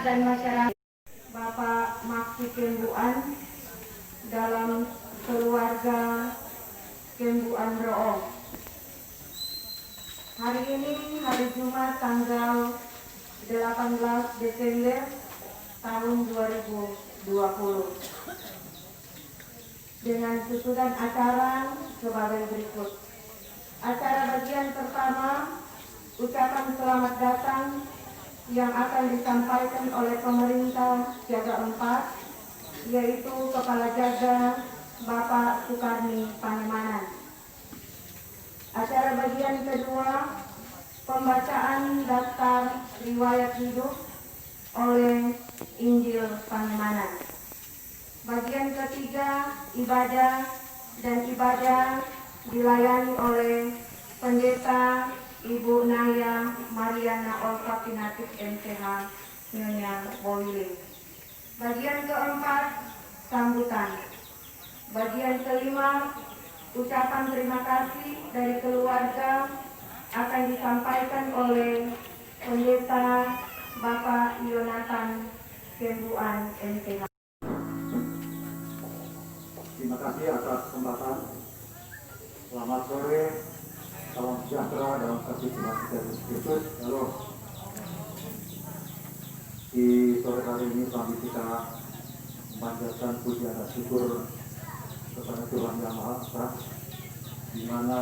dan masyarakat Bapak Maksi Kembuan dalam keluarga Kembuan Roong. Hari ini hari Jumat tanggal 18 Desember tahun 2020 dengan susunan acara sebagai berikut. Acara bagian pertama, ucapan selamat datang yang akan disampaikan oleh pemerintah Jaga 4, yaitu Kepala Jaga Bapak Sukarni Panemanan. Acara bagian kedua, pembacaan daftar riwayat hidup oleh Injil Panemanan. Bagian ketiga, ibadah dan ibadah dilayani oleh Pendeta Ibu Naya Mariana Olfatinatif MTH Nyonya Bowiling. Bagian keempat, sambutan. Bagian kelima, ucapan terima kasih dari keluarga akan disampaikan oleh Pendeta Bapak Yonatan Kembuan MTH. Terima kasih atas kesempatan. Selamat sore, salam sejahtera dalam kasih Tuhan Yesus Kristus. Halo. Di sore hari ini kami kita memanjatkan pujian dan syukur kepada Tuhan Yang Maha Esa, di mana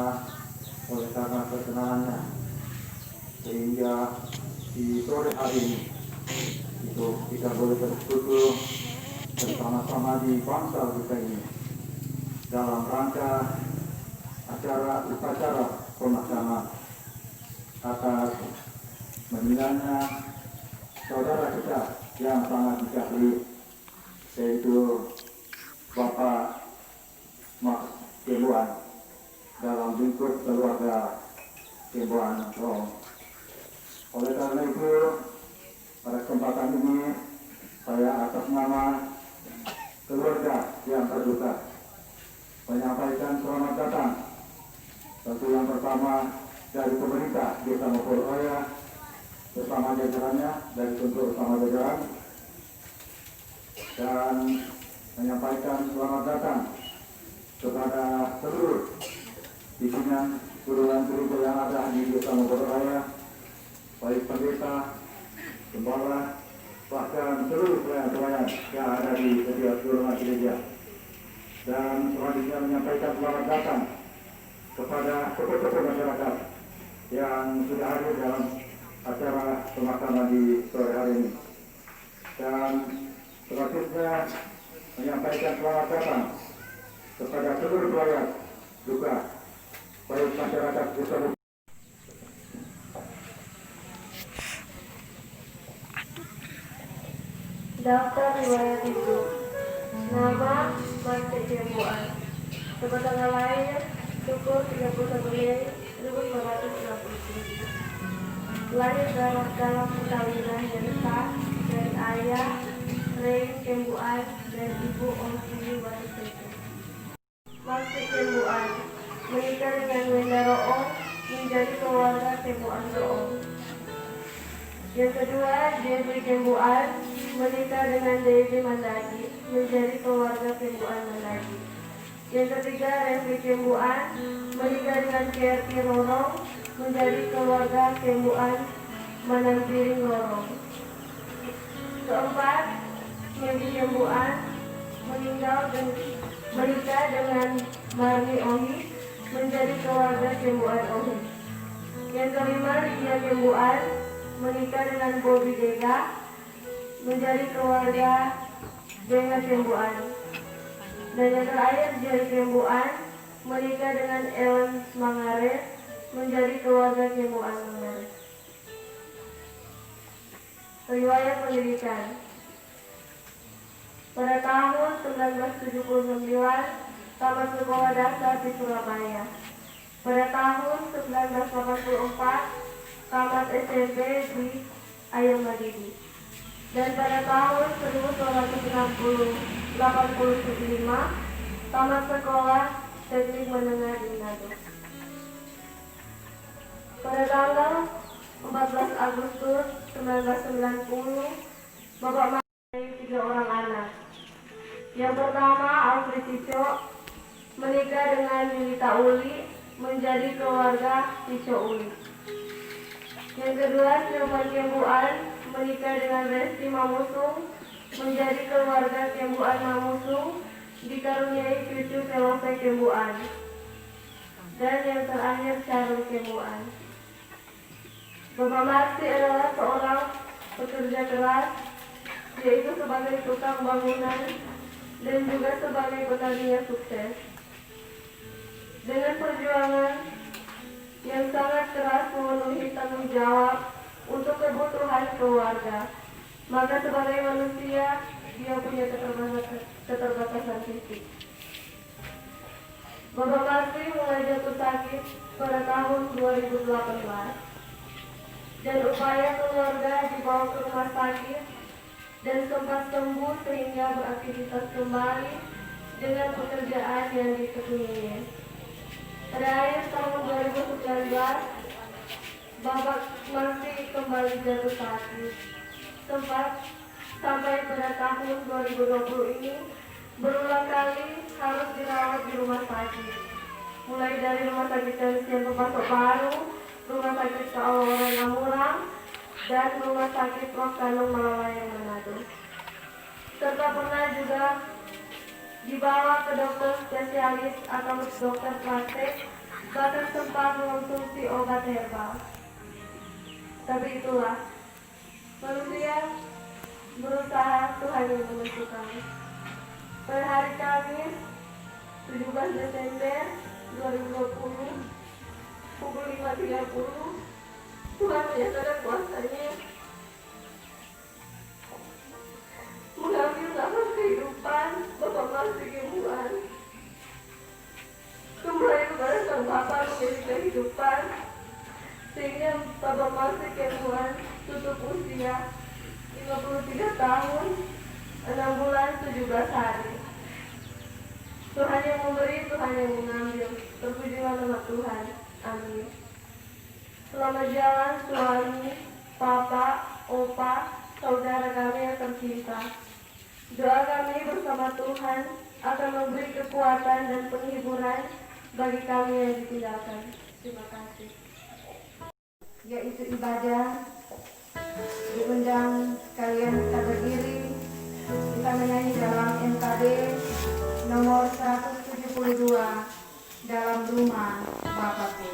oleh karena kesenangannya sehingga di sore hari ini itu kita boleh bersekutu bersama-sama di bangsa kita ini dalam rangka upacara pemakaman atas meninggalnya saudara kita yang sangat dikasihi, yaitu Bapak Maksi Kembuan dalam lingkup keluarga Kembuan Roong. Oleh karena itu, pada kesempatan ini saya atas nama keluarga yang terduka menyampaikan selamat datang. Tentu yang pertama dari pemerintah Desa Mopolraya bersama jajarannya, dari tentu bersama jajaran, dan menyampaikan selamat datang kepada seluruh pimpinan perguruan-perguruan yang ada di Desa Mopolraya, baik pendeta, gembala, bahkan seluruh pelayan-pelayan yang ada di setiap rumah gereja. Dan selanjutnya menyampaikan selamat datang kepada tokoh-tokoh masyarakat yang sudah hadir dalam acara pemakaman di sore hari ini. Dan selanjutnya menyampaikan selamat datang kepada seluruh keluarga duka, baik masyarakat Desa. Daftar riwayat hidup. Nama Maksi Kembuan. Tempat tanggal lahir Syukur 31 Mei 1967. Lahir dalam perkawinan yang sah dari ayah Rey Kembuan dan ibu Ongsiwi Watusete. Maksi Kembuan menikah dengan Wenda Roong, menjadi keluarga Kembuan Roong. Yang kedua, Jeffrey Kembuan menikah dengan Devi Mandagi, menjadi keluarga Kembuan Mandagi. Yang ketiga, Refli Kembuan menikah dengan Kerti Rorong, menjadi keluarga Kembuan Manampiring Rorong. Keempat, Medi Kembuan menikah dengan Marni Ohi, menjadi keluarga Kembuan Ohi. Yang kelima, Lydia Kembuan menikah dengan Bobi Dega, menjadi keluarga Denga Kembuan. Dan yang terakhir, Jerry Kembuan menikah dengan Ellen Mangares, menjadi keluarga Kembuan Mangares. Riwayat pendidikan. Pada tahun 1979, tamat sekolah dasar di Surabaya. Pada tahun 1984, tamat SMP di Ayam Madidi. Dan pada tahun 1985, tamat sekolah teknik menengah di Manado. Pada tanggal 14 Agustus 1990, Bapak mempunyai 3 orang anak. Yang pertama, Alfred Cico menikah dengan Milita Uli, menjadi keluarga Cico Uli. Yang kedua, Silvan Kembuan menikah dengan Resti Mamusung, menjadi keluarga Kembuan Mamusung, dikaruniai cucu Selose Kembuan. Dan yang terakhir, Charles Kembuan. Bapak Marsi adalah seorang pekerja keras, yaitu sebagai tukang bangunan dan juga sebagai petani yang sukses. Dengan perjuangan yang sangat keras memenuhi tanggung jawab untuk kebutuhan keluarga, maka sebagai manusia dia punya keterbatasan fisik. Bapak Marsi mulai jatuh sakit pada tahun 2018 dan upaya keluarga dibawa ke rumah sakit dan sempat sembuh sehingga beraktivitas kembali dengan pekerjaan yang ditekuninya. Pada akhir tahun 2019, Bapak Marsi kembali jatuh sakit. Sempat sampai pada tahun 2020 ini berulang kali harus dirawat di rumah sakit. Mulai dari Rumah Sakit Calisien Pepasok Baru, Rumah Sakit Kaolan Amurang, dan Rumah Sakit Prof. Kanung Malalaya Manado. Serta pernah juga dibawa ke dokter spesialis atau dokter praktek, bahkan sempat mengonsumsi obat herbal. Tapi itulah, manusia berusaha, Tuhan yang menentukan. Pada hari Kamis 17 Desember 2020 pukul 5.30, Tuhan menyatakan kuasanya mengambil nafas kehidupan Bapak Marsi Kembuan. Kembali kepada Sang Bapa menjadi kehidupan, sehingga Bapak Marsi Kembuan tutup usia 53 tahun, 6 bulan, 17 hari. Tuhan yang memberi, Tuhan yang mengambil. Terpujilah nama Tuhan. Amin. Selamat jalan suami, papa, opa, saudara kami yang tercinta. Doa kami bersama Tuhan akan memberi kekuatan dan penghiburan bagi kami yang ditinggalkan. Terima kasih. Yaitu ibadah, diundang kalian kita berdiri, kita menyanyi dalam MKD nomor 172 dalam rumah Bapakku.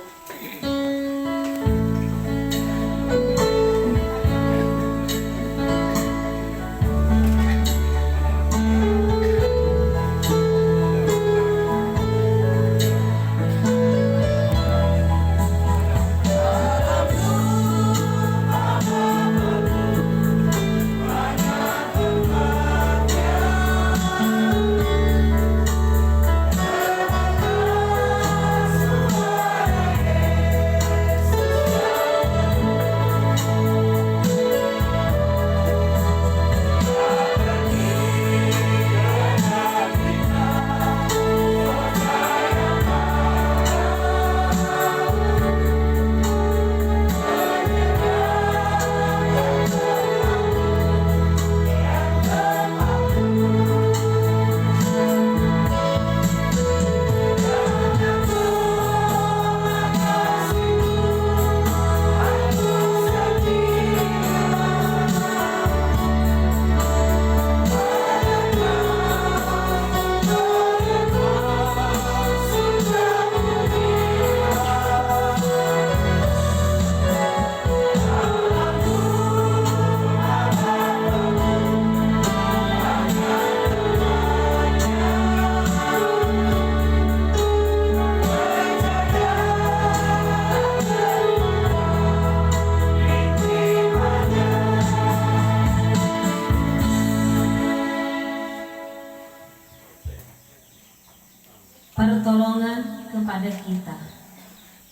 Pertolongan kepada kita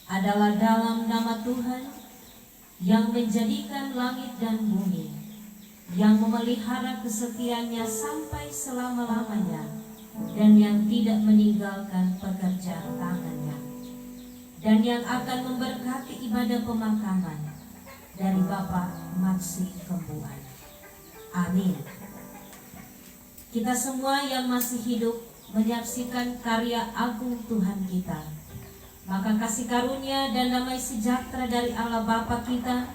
adalah dalam nama Tuhan yang menjadikan langit dan bumi, yang memelihara kesetiaannya sampai selama-lamanya, dan yang tidak meninggalkan pekerjaan tangannya, dan yang akan memberkati ibadah pemakaman dari Bapak Marsi Kembuan. Amin. Kita semua yang masih hidup menyaksikan karya agung Tuhan kita, maka kasih karunia dan damai sejahtera dari Allah Bapa kita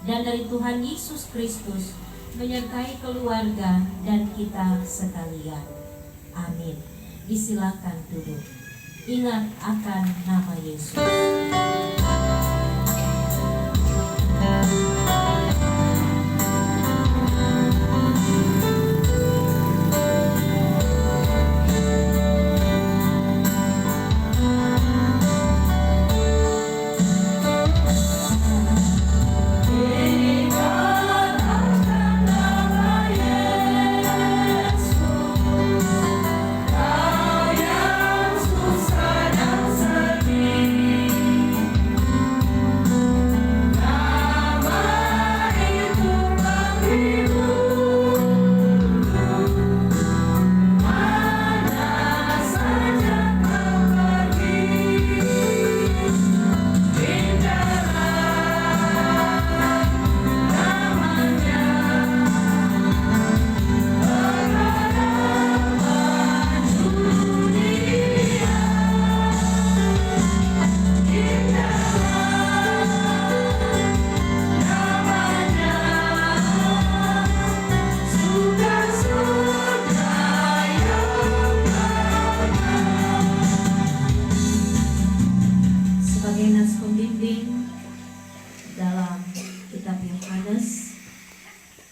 dan dari Tuhan Yesus Kristus menyertai keluarga dan kita sekalian. Amin. Disilakan duduk. Ingat akan nama Yesus.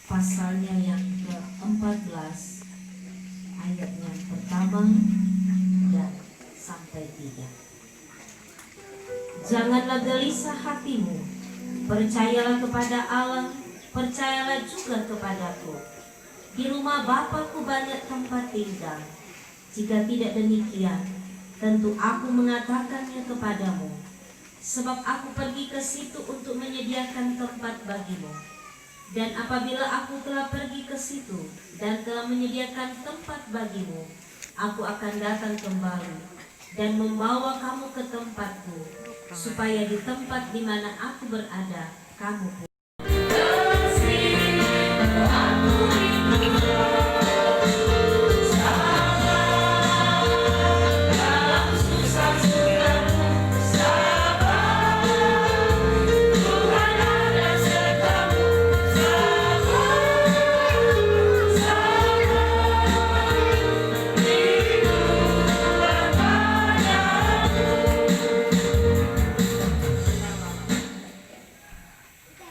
Pasalnya yang ke-14 ayatnya pertama dan sampai 3. Janganlah gelisah hatimu, percayalah kepada Allah, percayalah juga kepadaku. Di rumah Bapakku banyak tempat tinggal. Jika tidak demikian, tentu aku mengatakannya kepadamu. Sebab aku pergi ke situ untuk menyediakan tempat bagimu. Dan apabila aku telah pergi ke situ dan telah menyediakan tempat bagimu, aku akan datang kembali dan membawa kamu ke tempatku, supaya di tempat di mana aku berada, kamu pun.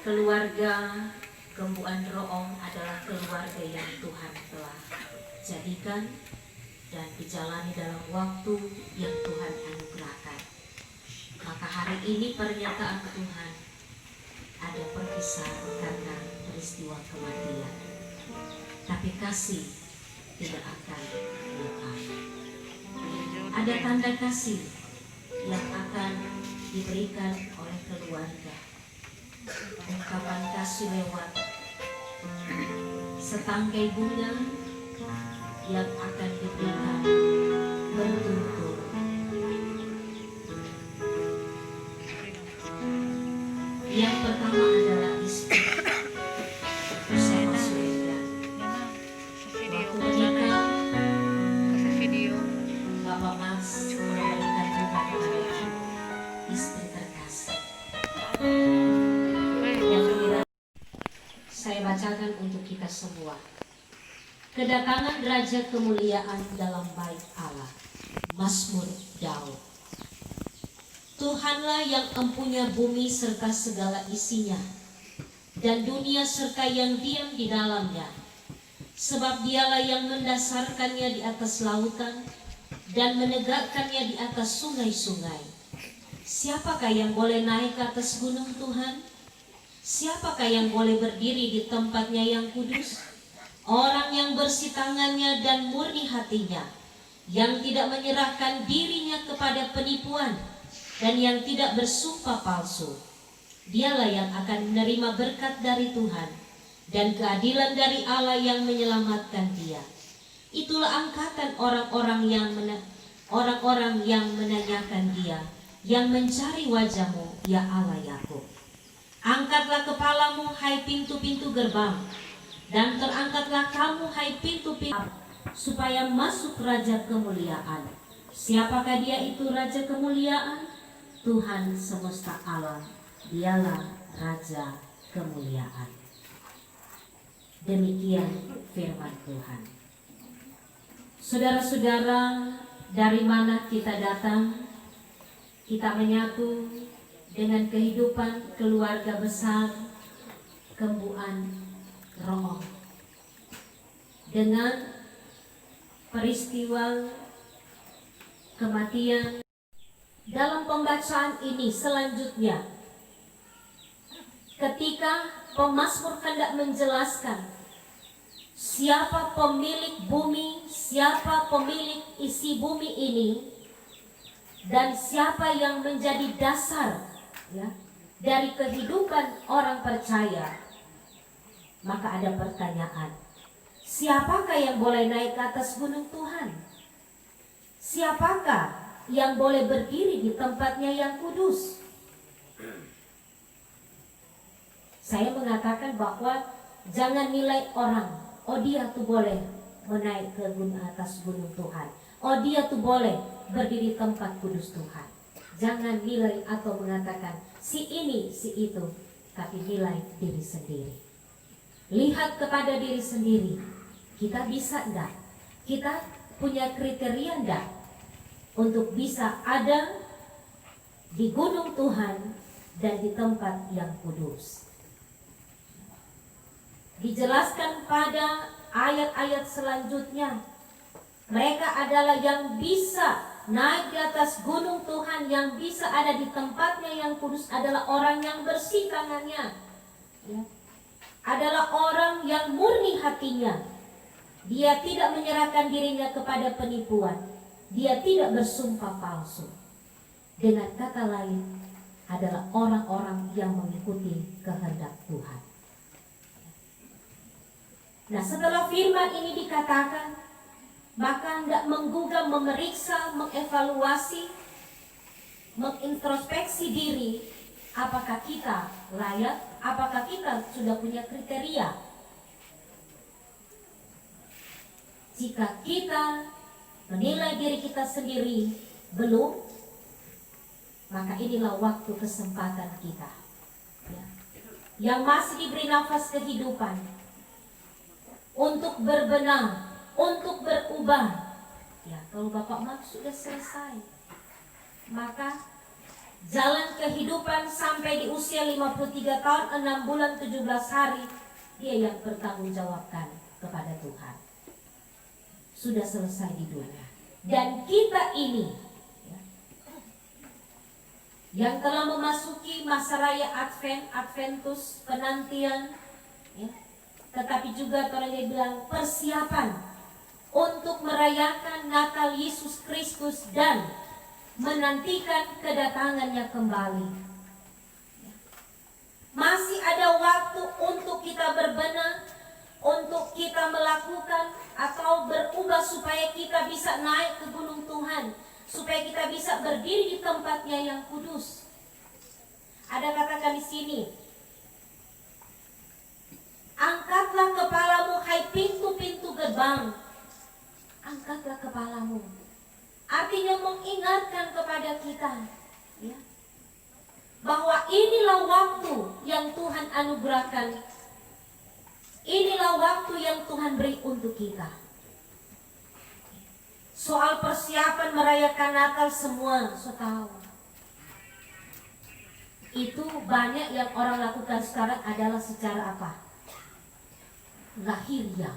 Keluarga Gembuan Roong adalah keluarga yang Tuhan telah jadikan dan dijalani dalam waktu yang Tuhan anugerahkan. Maka hari ini pernyataan Tuhan ada perpisahan karena peristiwa kematian, tapi kasih tidak akan lepas. Ada tanda kasih yang akan diberikan oleh keluarga. Ungkapan kasih lewat setangkai bunga yang akan diberikan bertutur. Yang pertama adalah istri bersama suaminya. Waktu menikah, Bapak Mas memberikan bunga kepada istri terkasih. Saya bacakan untuk kita semua. Kedatangan Raja kemuliaan dalam bait Allah. Mazmur Daud. Tuhanlah yang empunya bumi serta segala isinya, dan dunia serta yang diam di dalamnya. Sebab dialah yang mendasarkannya di atas lautan, dan menegakkannya di atas sungai-sungai. Siapakah yang boleh naik ke atas gunung Tuhan? Siapakah yang boleh berdiri di tempatnya yang kudus? Orang yang bersih tangannya dan murni hatinya, yang tidak menyerahkan dirinya kepada penipuan, dan yang tidak bersumpah palsu. Dialah yang akan menerima berkat dari Tuhan, dan keadilan dari Allah yang menyelamatkan dia. Itulah angkatan orang-orang yang menanyakan dia, yang mencari wajah-Mu, ya Allah Yakub. Angkatlah kepalamu, hai pintu-pintu gerbang, Dan terangkatlah kamu, hai pintu-pintu, supaya masuk Raja kemuliaan. Siapakah dia itu Raja kemuliaan? Tuhan semesta alam, dialah Raja kemuliaan. Demikian firman Tuhan. Saudara-saudara, dari mana kita datang? Kita menyatu dengan kehidupan keluarga besar Kembuan Roong. Dengan peristiwa kematian. Dalam pembacaan ini selanjutnya, ketika pemazmur hendak menjelaskan siapa pemilik bumi, siapa pemilik isi bumi ini, dan siapa yang menjadi dasar dari kehidupan orang percaya, maka ada pertanyaan, siapakah yang boleh naik ke atas gunung Tuhan? Siapakah yang boleh berdiri di tempatnya yang kudus? Saya mengatakan bahwa jangan nilai orang, oh dia tuh boleh menaik ke atas gunung Tuhan, oh dia tuh boleh berdiri di tempat kudus Tuhan. Jangan nilai atau mengatakan si ini, si itu, tapi nilai diri sendiri. Lihat kepada diri sendiri, kita bisa enggak? Kita punya kriteria enggak untuk bisa ada di gunung Tuhan dan di tempat yang kudus? Dijelaskan pada ayat-ayat selanjutnya, mereka adalah yang bisa naik di atas gunung Tuhan, yang bisa ada di tempatnya yang kudus adalah orang yang bersih tangannya, adalah orang yang murni hatinya. Dia tidak menyerahkan dirinya kepada penipuan, dia tidak bersumpah palsu. Dengan kata lain, adalah orang-orang yang mengikuti kehendak Tuhan. Nah, setelah firman ini dikatakan, maka hendak menggugah, memeriksa, mengevaluasi, mengintrospeksi diri, apakah kita layak, apakah kita sudah punya kriteria. Jika kita menilai diri kita sendiri belum, maka inilah waktu kesempatan kita yang masih diberi nafas kehidupan untuk berbenah, untuk berubah. Kalau Bapak maksud sudah selesai, maka jalan kehidupan sampai di usia 53 tahun 6 bulan 17 hari, dia yang bertanggung jawabkan kepada Tuhan. Sudah selesai di dunia. Dan kita ini yang telah memasuki masa raya Adventus, penantian, tetapi juga orang yang bilang persiapan untuk merayakan Natal Yesus Kristus dan menantikan kedatangannya kembali. Masih ada waktu untuk kita berbenah, untuk kita melakukan atau berubah supaya kita bisa naik ke gunung Tuhan, supaya kita bisa berdiri di tempatnya yang kudus. Ada katakan di sini, angkatlah kepalamu hai pintu-pintu gerbang. Angkatlah kepalamu. Artinya mengingatkan kepada kita bahwa inilah waktu yang Tuhan anugerahkan. Inilah waktu yang Tuhan beri untuk kita. Soal persiapan merayakan Natal semua tahu. Itu banyak yang orang lakukan sekarang adalah secara apa? Lahiriah,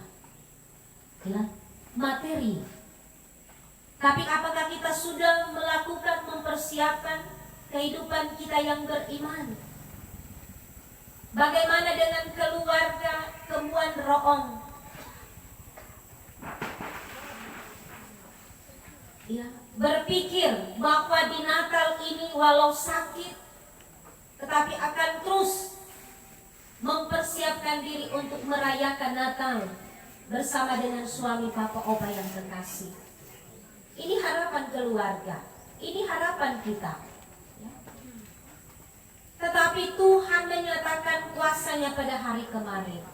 materi. Tapi apakah kita sudah melakukan, mempersiapkan kehidupan kita yang beriman? Bagaimana dengan keluarga Kembuan Roong? Berpikir bahwa di Natal ini walau sakit, tetapi akan terus mempersiapkan diri untuk merayakan Natal bersama dengan suami Papa Opa yang terkasih. Ini harapan keluarga, ini harapan kita. Tetapi Tuhan menyatakan kuasanya pada hari kemarin.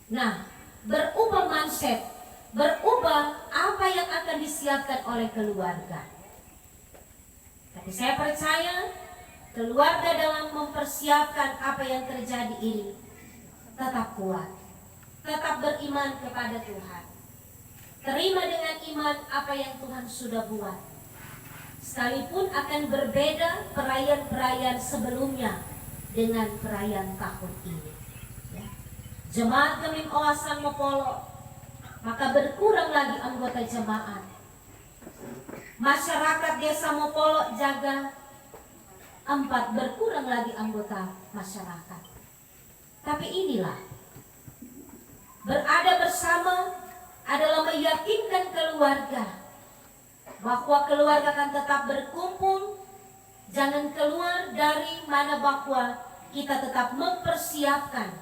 Nah, berubah mindset, berubah apa yang akan disiapkan oleh keluarga. Tapi saya percaya keluarga dalam mempersiapkan apa yang terjadi ini tetap kuat, tetap beriman kepada Tuhan. Terima dengan iman apa yang Tuhan sudah buat. Sekalipun akan berbeda perayaan-perayaan sebelumnya dengan perayaan tahun ini. Ya. Jemaat Gemim Oasan Mopolo, maka berkurang lagi anggota jemaat. Masyarakat desa Mopolo Jaga 4, berkurang lagi anggota masyarakat. Tapi inilah, berada bersama adalah meyakinkan keluarga bahwa keluarga akan tetap berkumpul. Jangan keluar dari mana bahwa kita tetap mempersiapkan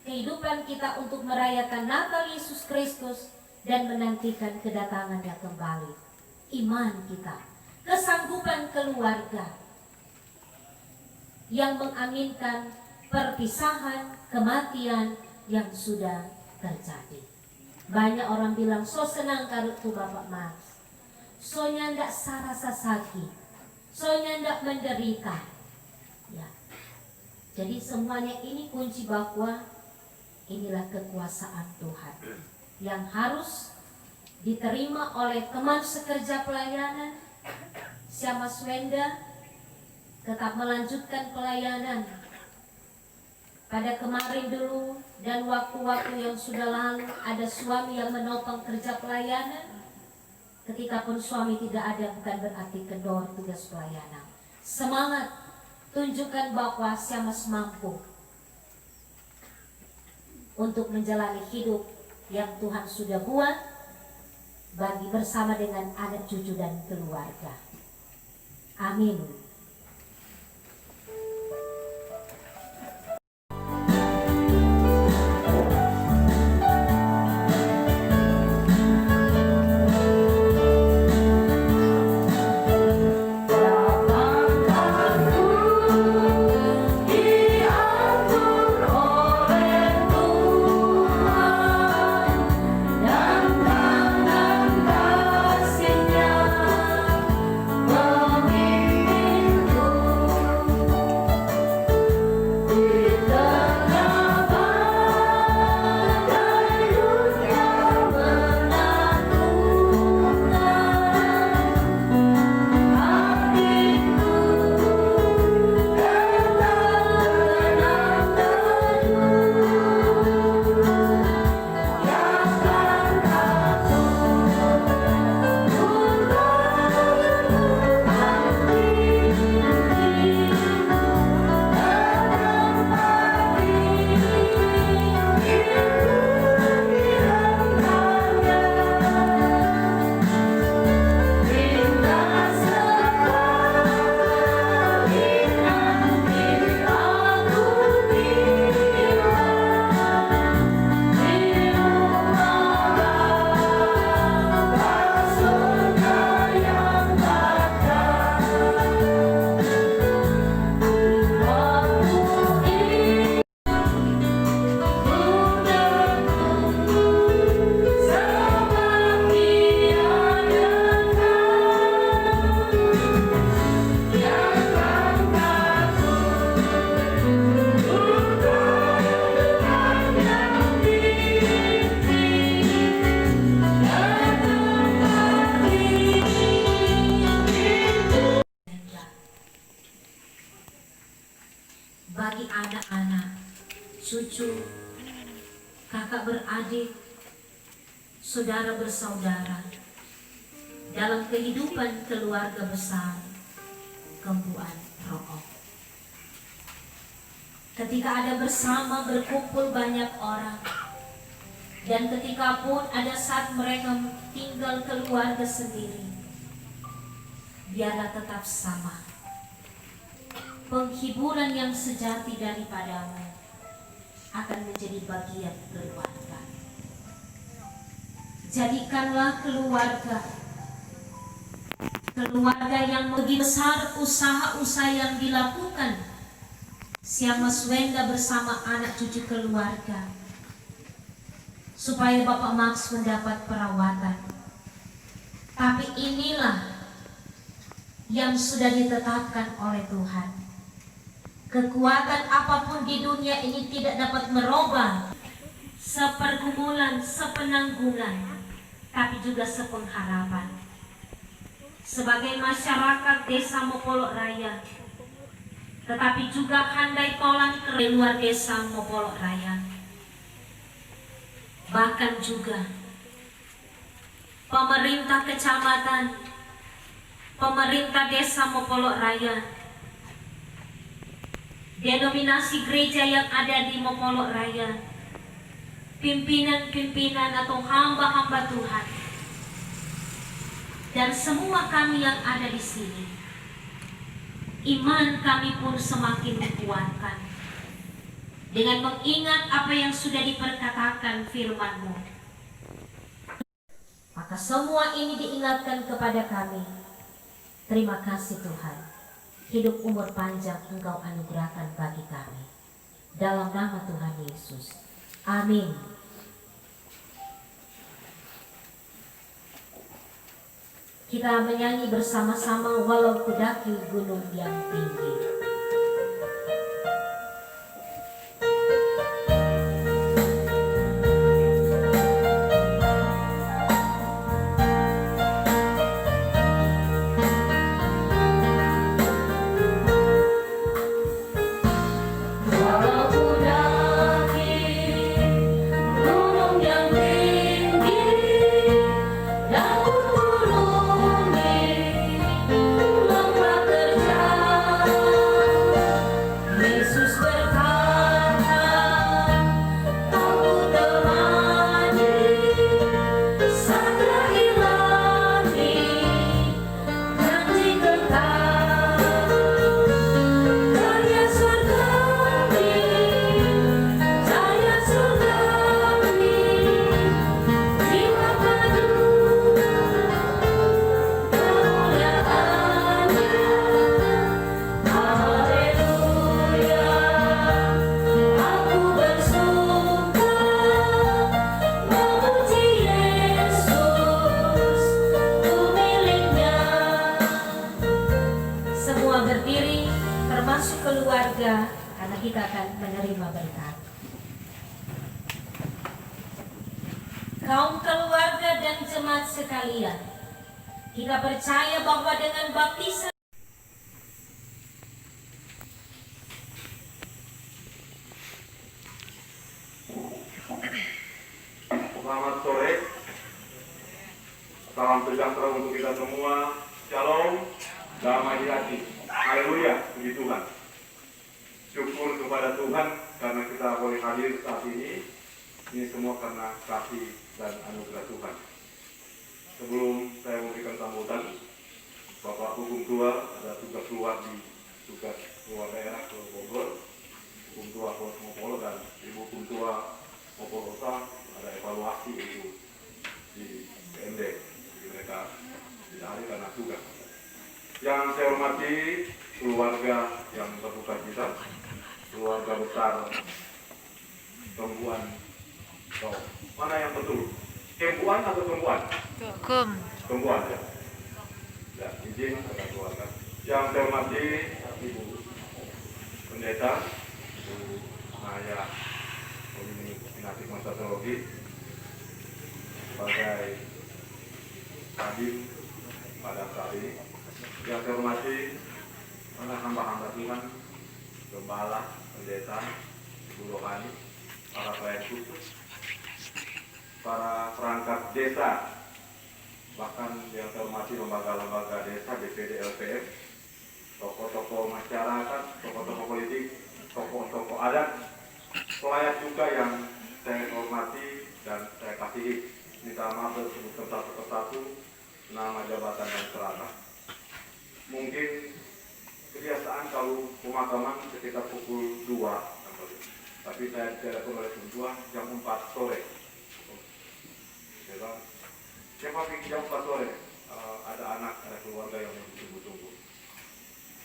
kehidupan kita untuk merayakan Natal Yesus Kristus dan menantikan kedatangannya kembali. Iman kita, kesanggupan keluarga yang mengaminkan perpisahan, kematian yang sudah terjadi. Banyak orang bilang, so senang karutku Bapak Mas, so nyandak sarasa sakit, so nyandak menderita. Ya. Jadi semuanya ini kunci bahwa inilah kekuasaan Tuhan yang harus diterima oleh teman sekerja pelayanan. Siapa Swenda tetap melanjutkan pelayanan. Pada kemarin dulu dan waktu-waktu yang sudah lalu ada suami yang menopang kerja pelayanan. Ketika pun suami tidak ada bukan berarti kendor tugas pelayanan. Semangat, tunjukkan bahwa siapa mampu untuk menjalani hidup yang Tuhan sudah buat bagi bersama dengan anak cucu dan keluarga. Amin. Bagi anak-anak, cucu, kakak beradik, saudara bersaudara, dalam kehidupan keluarga besar Kembuan Ro'oh. Ketika ada bersama berkumpul banyak orang, dan ketika pun ada saat mereka tinggal keluarga sendiri, biarlah tetap sama. Penghiburan yang sejati daripadamu akan menjadi bagian keluarga. Jadikanlah keluarga yang begitu besar usaha-usaha yang dilakukan Siama Swenda bersama anak cucu keluarga. supaya Bapak Max mendapat perawatan. Tapi inilah yang sudah ditetapkan oleh Tuhan. Kekuatan apapun di dunia ini tidak dapat merubah sepergumulan, sepenanggungan, tapi juga sepengharapan. Sebagai masyarakat Desa Mopolok Raya, tetapi juga handai tolan ke luar Desa Mopolok Raya, bahkan juga pemerintah kecamatan, pemerintah Desa Mopolok Raya, denominasi gereja yang ada di Mopolok Raya, pimpinan-pimpinan atau hamba-hamba Tuhan, dan semua kami yang ada di sini, iman kami pun semakin dikuatkan dengan mengingat apa yang sudah diperkatakan firman-Mu. Maka semua ini diingatkan kepada kami. Terima kasih Tuhan. Hidup umur panjang Engkau anugerahkan bagi kami. Dalam nama Tuhan Yesus. Amin. Kita menyanyi bersama-sama walau ku daki gunung yang tinggi. Termasuk keluarga, karena kita akan menerima berkat. Kaum keluarga dan jemaat sekalian, kita percaya bahwa dengan baptisan Selamat sore. Salam sejahtera untuk kita semua. Shalom, damai di hati. Haleluya, puji Tuhan. Syukur kepada Tuhan karena kita boleh hadir saat ini. Ini semua karena kasih dan anugerah Tuhan. Sebelum saya memberikan sambutan, Bapak Hukum Tua ada tugas keluar daerah ke Bogor. Hukum Tua Kota Mopolok dan Ibu Hukum Tua Mopolok ada evaluasi itu di PMD. Jadi mereka tidak hadir karena tugas. Yang saya hormati keluarga yang berduka cita, keluarga besar Kembuan. Mana yang betul? Kembuan atau Kembuan? Kembuan ya. Ya, izin ada keluarga. Yang saya hormati Ibu Pendeta, Ibu Maya Koordinatif Teknologi sebagai hadir pada saat ini. Yang saya hormati para hamba-hamba Tuhan, gembala, pendeta, ibu rohani, para pelayan khusus, para perangkat desa, bahkan yang saya hormati lembaga-lembaga desa, DPD, LPM, tokoh-tokoh masyarakat, tokoh-tokoh politik, tokoh-tokoh adat, pelayan juga yang saya hormati dan saya kasihi. Minta maaf disebutkan satu persatu nama, jabatan, dan serata. Mungkin kebiasaan kalau pemakaman sekitar pukul 2, tapi saya telepon oleh jam 2, jam 4 sore. Siapa pikir jam 4 sore? Ada anak, ada keluarga yang tunggu-tunggu.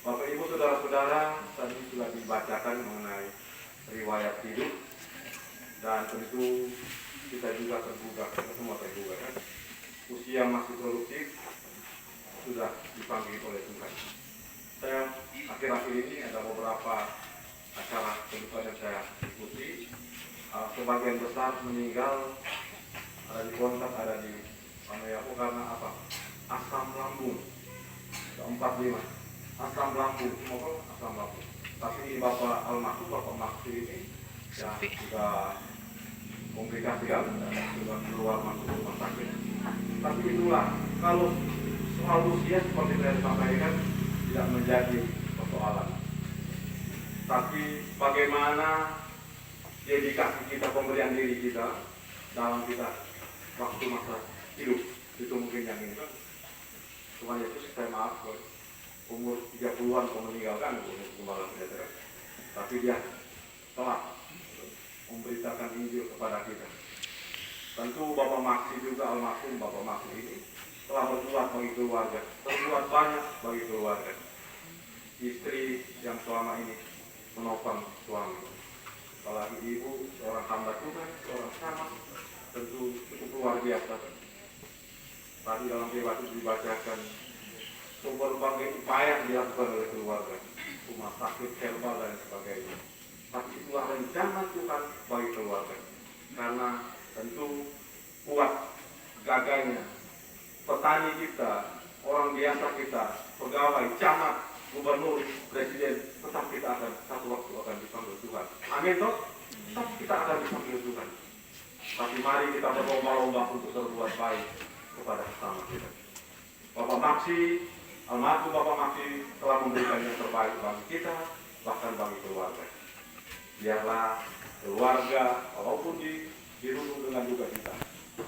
Bapak Ibu Saudara-saudara, tadi sudah dibacakan mengenai riwayat hidup, dan tentu kita juga akhir-akhir ini ada beberapa acara kehidupan yang saya ikuti. Sebagian besar meninggal ada di kontak, ada di Panayapo karena apa? Asam lambung. 45 asam lambung, semua asam lambung. Tapi Bapak almarhum, Bapak Maksi ini ya sudah komplikasi kan, sudah keluar masuk rumah sakit. Tapi itulah, kalau soal usia seperti saya sampaikan tidak menjadi persoalan. Tapi bagaimana dedikasi kita, pemberian diri kita dalam kita waktu masa hidup itu mungkin yang ini kan. Cuma itu saya maaf, umur 30-an kau meninggalkan umur kembali sejahtera. Tapi dia telah memberitakan Injil kepada kita. Tentu Bapak Maksi juga, almarhum Bapak Maksi ini telah berbuat bagi keluarga, berbuat banyak bagi keluarga. Istri yang selama ini menopang suami, apalagi ibu, seorang hamba Tuhan, seorang sama, tentu cukup luar biasa. Tadi dalam khotbah itu dibacakan berbagai upaya yang dilakukan oleh keluarga, rumah sakit, herbal dan sebagainya. Tapi itulah rencana Tuhan bagi keluarga. Karena tentu kuat gagahnya petani kita, orang biasa kita, pegawai, camat, gubernur, presiden, tetap kita akan satu waktu akan dipanggil Tuhan. Amin toh? Tetap kita akan dipanggil Tuhan. Tapi mari kita berlomba-lomba untuk berbuat baik kepada sesama kita. Bapak Maksi, almarhum Bapak Maksi telah memberikan yang terbaik bagi kita, bahkan bagi keluarga. Biarlah keluarga, walaupun dirundung dengan duka kita,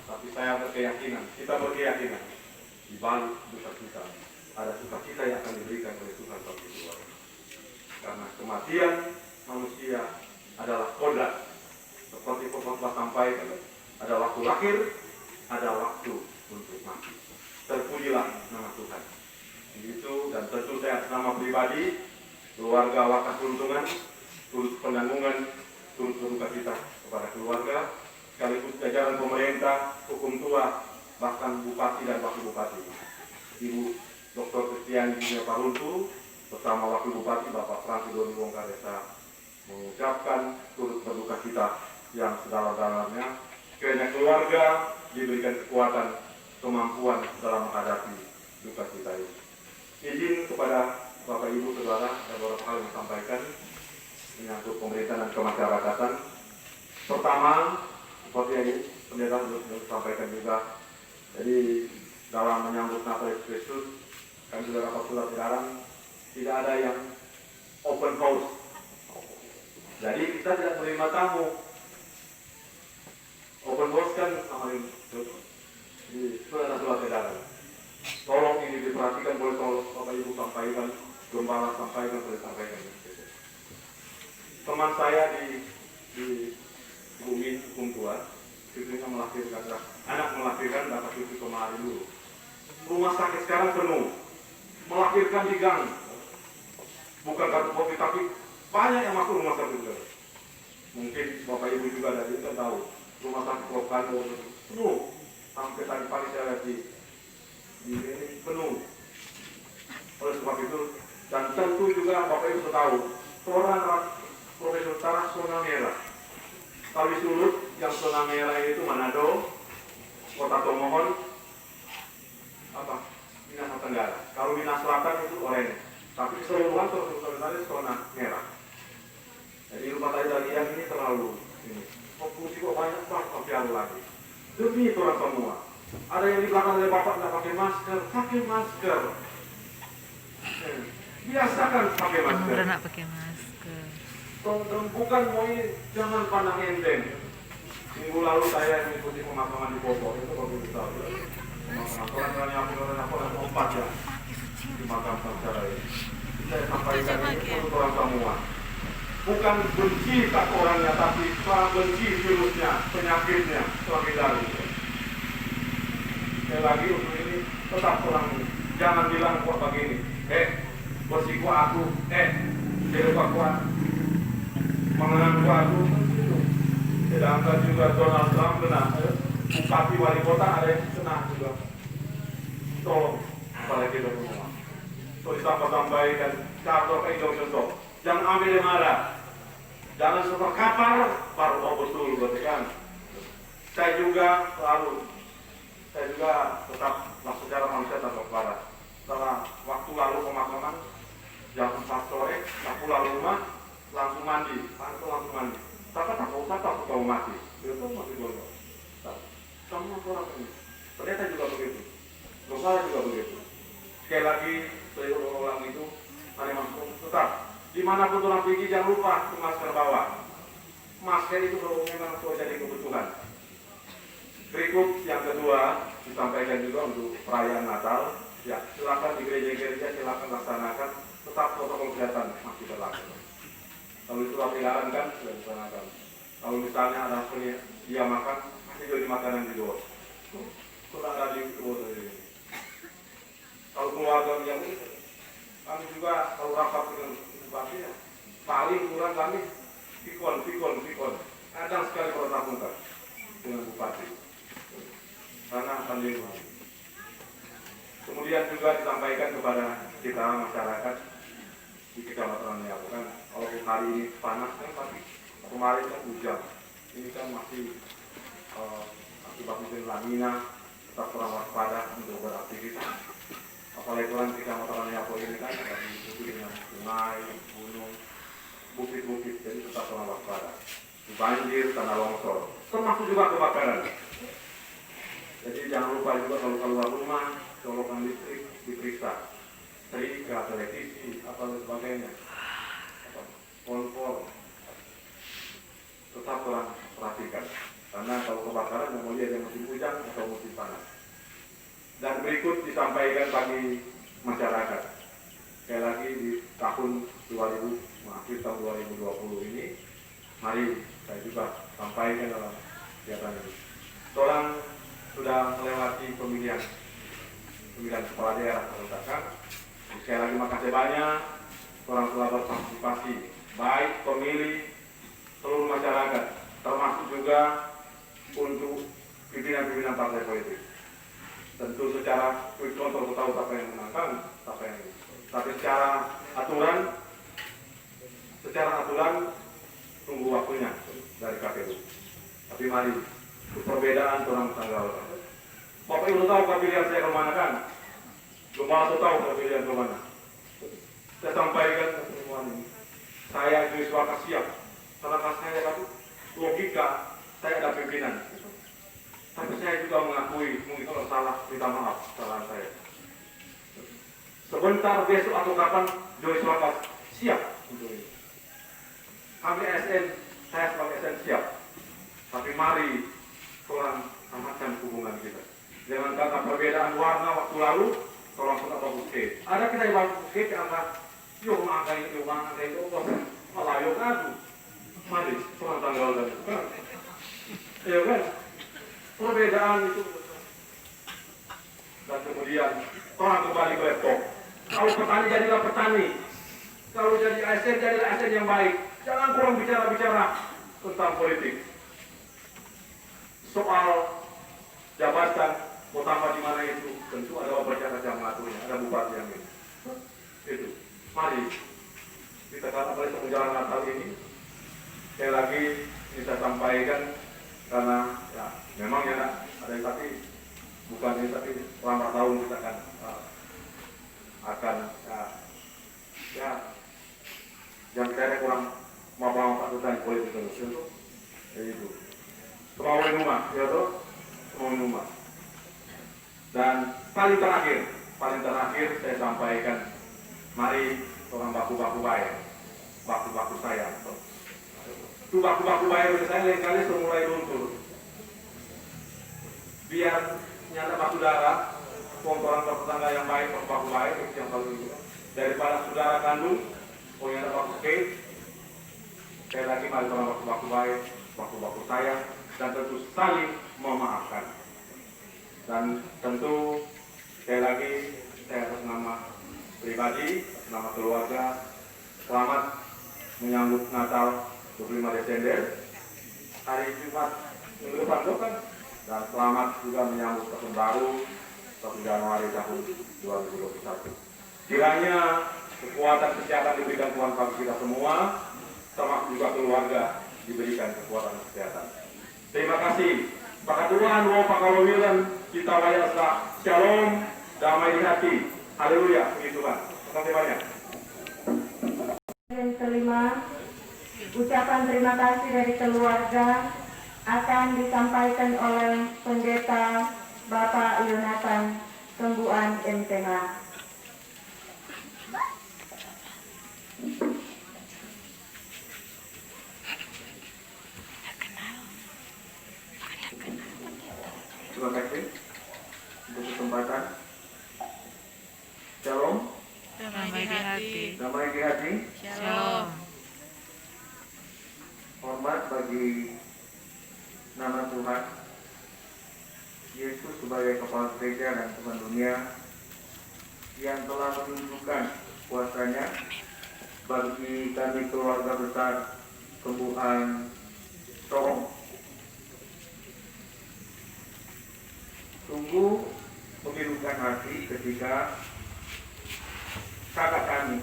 tapi saya berkeyakinan, kita berkeyakinan di balik duka kita ada sukacita yang akan diberikan oleh Tuhan bagi keluarga. Karena kematian manusia adalah kodrat, seperti Bapak sampaikan, ada waktu lahir, ada waktu untuk mati. Terpujilah nama Tuhan. Begitu, dan tentu saya atas nama pribadi, keluarga Wakas Peruntungan, turut penanggungan, turut berduka cita kepada keluarga, sekaligus jajaran pemerintah, hukum tua, bahkan bupati dan wakil bupati. Ibu Dr. Kristiani Dunia Paruntu bersama wakil bupati Bapak Franky Doni Wongkaresa mengucapkan turut berduka cita yang sedalam-dalamnya. Kiranya keluarga diberikan kekuatan, kemampuan dalam menghadapi duka cita ini. Izin kepada Bapak Ibu Saudara dan beberapa hal yang disampaikan menyangkut pemerintahan dan kemasyarakatan. Pertama, seperti yang pendeta sudah disampaikan juga, jadi dalam menyambut Natal Yesus Kristus, kami sudah dapat surat edaran tidak ada yang open house. Jadi kita tidak menerima tamu. Open house kan sama ini, sudah ada surat edaran. Tolong ini diperhatikan, boleh tolong Bapak Ibu sampaikan, gembala sampaikan, boleh sampaikan. Teman saya di bumi hukum tua, cucunya melahirkan, anak melahirkan, dapat cucu kemarin dulu. Rumah sakit sekarang penuh, melahirkan di gang, bukan kartu kopi, tapi banyak yang masuk rumah sakit juga. Mungkin Bapak Ibu juga dari itu tahu, rumah sakit lokal penuh, sampai tadi pagi saya lihat di ini penuh. Oleh sebab itu, dan tentu juga Bapak Ibu tahu, seorang Profesor Tarah zona merah. Kali Sulut yang zona merah itu Manado, Kota Tomohon, Minahasa Tenggara. Kalau Minahasa Selatan itu oranye. Tapi keseluruhan terus zona merah. Jadi rumah tadi yang ini terlalu ini. Fokus kok banyak banget lagi. Demi itu orang semua. Ada yang di belakang dari Bapak nggak pakai masker, pakai masker. Biasakan pakai masker. Udah nggak pakai masker. Bukan mau ini, jangan pandang enteng. Minggu lalu saya mengikuti pemakaman di Bogor, itu bagus besar. Pemakaman orang 4 ya dimakamkan secara ini. Saya sampaikan ini untuk orang semua. Bukan benci tak orangnya, tapi soal benci virusnya, penyakitnya, sebagai dari. Sekali lagi untuk ini tetap orang, jangan bilang kok begini. Bersiko aku, serupa kuat. Mengenang aku, sedangkan juga Donald Trump kena, bupati wali kota ada yang kena juga. Tolong, apalagi dari rumah. So disampaikan kartu ke Indonesia. Jangan ambil yang ada. Jangan suka kapar baru mau betul kan. Saya juga tetap secara manusia tetap waspada. Setelah waktu lalu pemakaman jam 4 sore, saya pulang rumah langsung mandi. Takut tahu mati. Itu masih dulu. Semua orang ini. Ternyata juga begitu. Lokal juga begitu. Sekali lagi saya ulang itu, mari masuk tetap. Dimanapun orang pergi jangan lupa masker bawa. Masker itu memang sudah jadi kebutuhan. Berikut yang kedua disampaikan juga untuk perayaan Natal. Ya, silakan di gereja-gereja silakan laksanakan, tetap protokol kesehatan masih berlaku. Kalau itu dilarang kan sudah dilaksanakan. Kalau misalnya ada dia makan, masih jadi makanan di luar. Sudah ada di luar ini. Kalau keluarga yang ini, kami juga kalau rapat dengan bupati ya, paling kurang kami pikon. Kadang sekali bertatap muka dengan bupati. Karena pandemi. Kemudian juga disampaikan kepada kita masyarakat di Kecamatan Niapu kan, kalau hari ini panas kan pasti kemarin kan hujan, ini kan masih akibat musim lanina, tetap kurang waspada untuk beraktivitas. Apalagi orang Kecamatan Niapu ini kan ada diikuti dengan sungai, gunung, bukit-bukit, jadi tetap kurang waspada. Banjir, tanah longsor, termasuk juga kebakaran. Jadi jangan lupa juga kalau keluar rumah, colokan listrik diperiksa, setrika, televisi, apa dan sebagainya, kompor, tetap kurang perhatikan. Karena kalau kebakaran yang mau lihat yang musim hujan atau musim panas. Dan berikut disampaikan bagi masyarakat. Sekali lagi di tahun 2020 ini, mari saya juga sampaikan dalam kegiatan ini. Seorang sudah melewati pemilihan kepala daerah Kabupaten. Sekali lagi makasih banyak orang telah berpartisipasi, baik pemilih seluruh masyarakat, termasuk juga untuk pimpinan-pimpinan partai politik. Tentu secara quick count tahu siapa yang menangkan, siapa yang ini. Tapi secara aturan tunggu waktunya dari KPU. Tapi mari perbedaan orang tanggal. Bapak Ibu tahu pilihan saya kemana kan? Gembala tahu pilihan kemana? Saya sampaikan ke semua ini. Saya Joshua siap. Karena saya kan logika saya ada pimpinan. Tapi saya juga mengakui mungkin kalau salah minta maaf kesalahan saya. Sebentar besok atau kapan Joshua siap untuk ini. Kami SN, saya sebagai SN siap. Tapi mari orang amatkan hubungan kita. Jangan karena perbedaan warna waktu lalu, orang pun apa bukit. Ada kita yang bukit yang angkat, yuk mangkai itu, malah yuk ngadu. Mari, orang tanggal dan bukan. Ya kan? Perbedaan itu. Dan kemudian, orang kembali ke laptop. Kalau petani jadilah petani. Kalau jadi ASN, jadilah ASN yang baik. Jangan kurang bicara-bicara tentang politik. Soal jabatan utama di mana itu tentu ada beberapa yang mengaturnya, ada bupati yang ini. Itu. Mari kita kata pada menjelang Natal ini sekali lagi bisa sampaikan karena ya memang ya ada tapi bukan ini tapi selama tahun kita akan ya yang kita kurang mau patutan politik itu itu. Semua rumah, ya toh, semua rumah. Dan paling terakhir saya sampaikan, mari orang baku-baku bayar, baku-baku sayang. Itu baku-baku bayar saya lain kali sudah mulai luntur. Biar nyata batu darah, orang tetangga yang baik, baku baik, itu yang paling itu. Daripada saudara kandung, yang ada baku cake, sekali lagi mari orang baku-baku baik, baku-baku sayang. Dan tentu saling memaafkan. Dan tentu sekali lagi saya atas nama pribadi, atas nama keluarga, selamat menyambut Natal 25 Desember hari Jumat minggu depan kan, dan selamat juga menyambut tahun baru 1 Januari tahun 2021. Kiranya kekuatan kesehatan diberikan Tuhan bagi kita semua, termasuk juga keluarga diberikan kekuatan kesehatan. Terima kasih. Maka Tuhan, roh pakawawiran kita wayasa. Shalom, damai di hati. Haleluya, puji Tuhan. Terima kasih banyak. Yang kelima, ucapan terima kasih dari keluarga akan disampaikan oleh Pendeta Bapak Yonatan Sembuhan MTH. Terima kasih untuk kesempatan. Shalom, Damai di hati. damai di hati. Shalom. Hormat bagi nama Tuhan Yesus sebagai kepala gereja dan Tuhan dunia yang telah menunjukkan kuasanya bagi kami keluarga besar Sembuhan Sorong. Sungguh memilukan hati ketika kakak kami,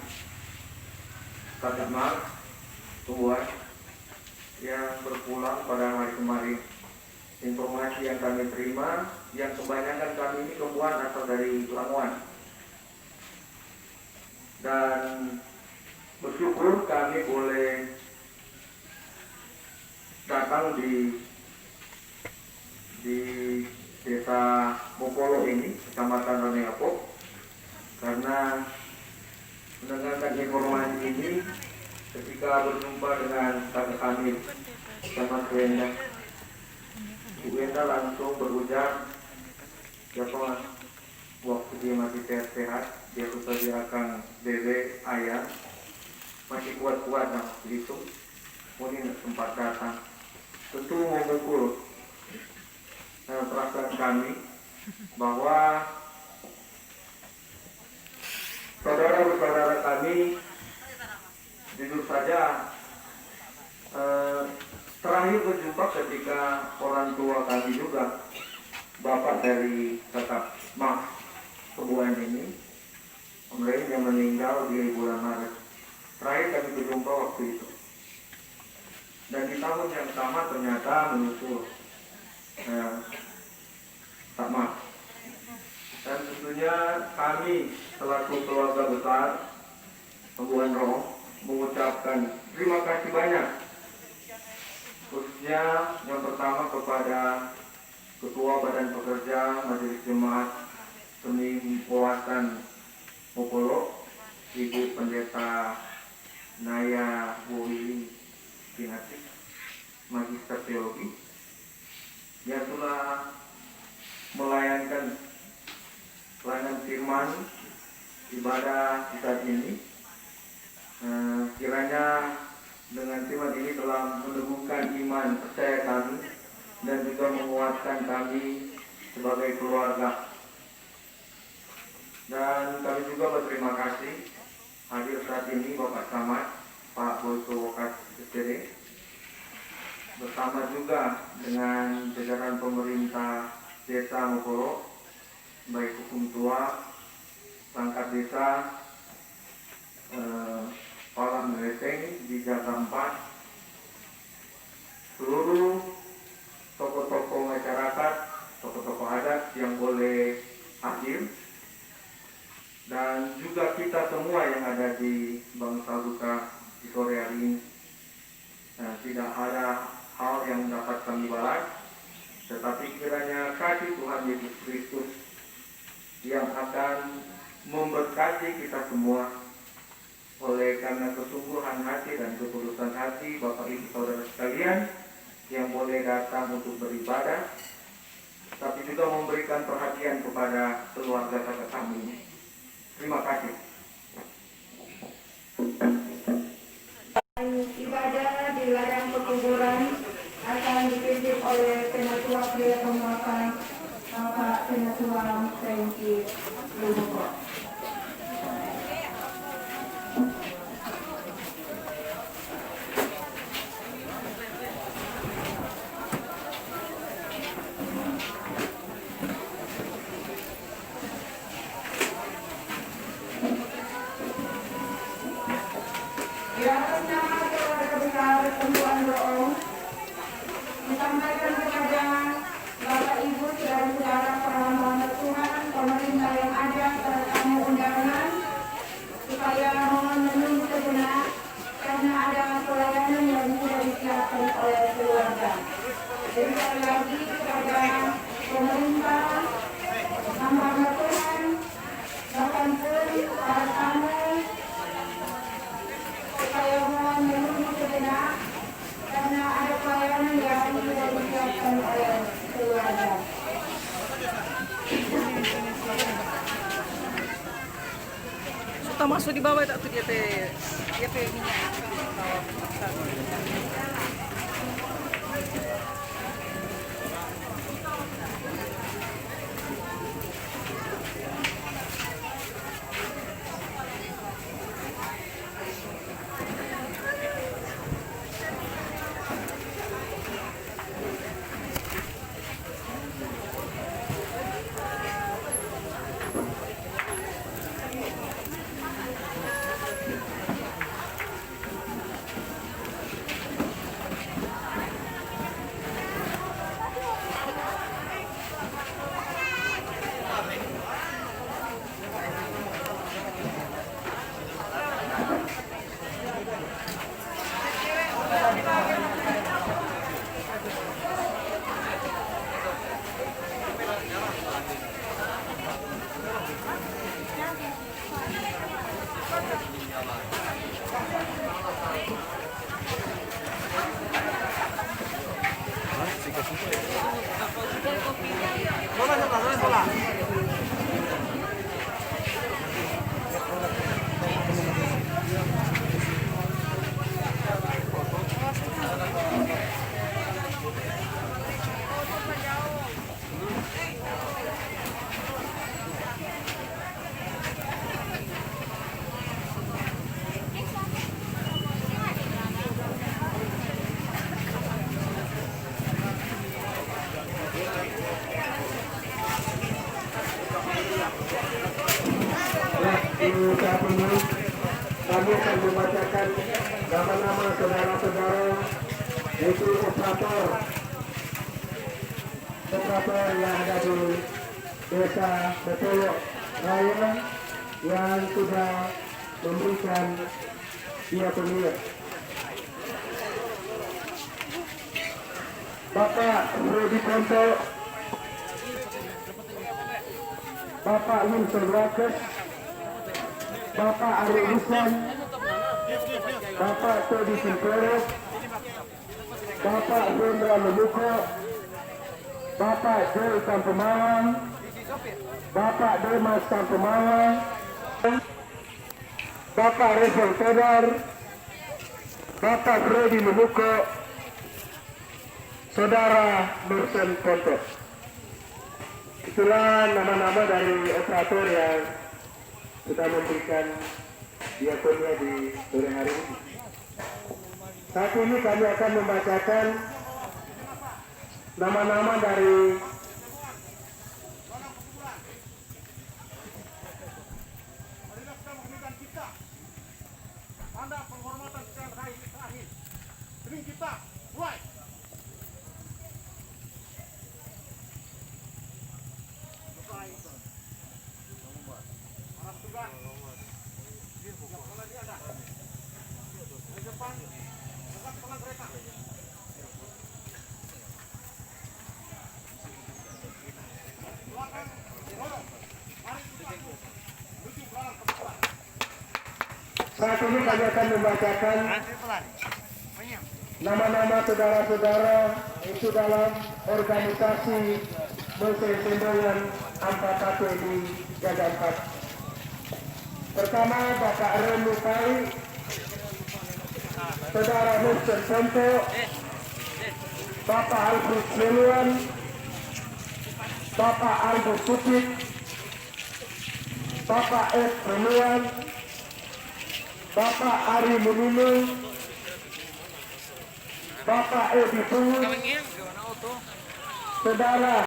kakak Mark Tuhan, yang berpulang pada hari kemarin. Informasi yang kami terima, yang kebanyakan kami ini kebuan asal dari Lamongan. Dan bersyukur kami boleh datang di desa Mopolo ini, Kecamatan Raneapo, karena mendengarkan informasi ini ketika berjumpa dengan kakak kami sama Wenda. Bu Wenda langsung berujar, ya Pak, waktu dia masih sehat-sehat, dia sudah dia akan bebek ayam, masih kuat-kuat lah begitu. Kemudian sempat datang, tentu memukul perasaan kami bahwa saudara-saudara kami jujur saja terakhir berjumpa ketika orang tua kami juga, bapak dari kakak Mas Sembuhan ini, Om Ray, yang meninggal di bulan Maret. Terakhir kami berjumpa waktu itu. Dan di tahun yang sama ternyata menyusul Pak Mas. Dan tentunya kami selaku keluarga besar Sembuhan Roh mengucapkan terima kasih banyak, khususnya yang pertama kepada Ketua Badan Pekerja Majelis Jemaat Seni Puasan Mopolo, Ibu Pendeta Naya Bowi Pinati, Magister Teologi, yang telah melayankan pelayanan firman ibadah saat ini. Kiranya dengan firman ini telah meneguhkan iman percaya kami dan juga menguatkan kami sebagai keluarga. Dan kami juga berterima kasih hadir saat ini Bapak Camat Pak Boyko Wokat SPD, bersama juga dengan jajaran pemerintah Desa Mopolo, baik hukum tua, perangkat desa, Kepala Meleteng di Jakarta 4, seluruh tokoh-tokoh masyarakat, tokoh-tokoh adat yang boleh hadir, dan juga kita semua yang ada di Bangsa Duka di sore hari ini. Tidak ada hal yang dapat kami balas, tetapi kiranya kasih Tuhan Yesus Kristus yang akan memberkati kita semua. Oleh karena kesungguhan hati dan ketulusan hati Bapak Ibu Saudara sekalian yang boleh datang untuk beribadah, tapi juga memberikan perhatian kepada keluarga kakak kami. Terima kasih. Ibadah di ladang pekuburan akan dipimpin oleh Penatua Pria Pemakan Bapak Penatua Franky Luhoko. Di atas nama keluarga besar Tembuan Doong disampaikan kepada Bapak Ibu saudara-saudara para hamba Tuhan, pemerintah yang ada, para tamu undangan, supaya mohon menunggu sejenak karena ada pelayanan yang sudah disiapkan oleh keluarga. Jadi sekali lagi kepada pemerintah, hamba Tuhan, bahkan pun para tamu, supaya mohon menunggu sejenak karena ada pelayanan yang sudah disiapkan oleh keluarga. Sudah masuk di bawah tak tuh dia teh minyak. Saat ini kami akan membacakan nama-nama saudara-saudara, yaitu operator yang ada di Desa Betulok Raya yang sudah memberikan dia pemilik. Bapak Rudi Ponto, Bapak Wilson Rakes, Bapak Ari Husan, Bapak Todi Simpero, Bapak Rendra Lemuko, Bapak Joy Sampemawang, Bapak Demas Sampemawang, Bapak Rezal Todar, Bapak Freddy Lemuko, Saudara Nursen Ponto. Itulah nama-nama dari operator yang sudah memberikan diakonia di sore hari ini. Saat ini kami akan membacakan nama-nama dari penghormatan secara terakhir demi kita, mulai. Saat ini kami akan membacakan nama-nama saudara-saudara itu dalam organisasi Mesin Semboyan 41 di Jaga 4. Pertama, Bapak Renu Pai, Saudara Nursen Ponto, Bapak Alfred Meluan, Bapak Aldo Putih, Bapak S. Meluan, Bapak Ari Muninu, Bapak Edi Punggung, Saudara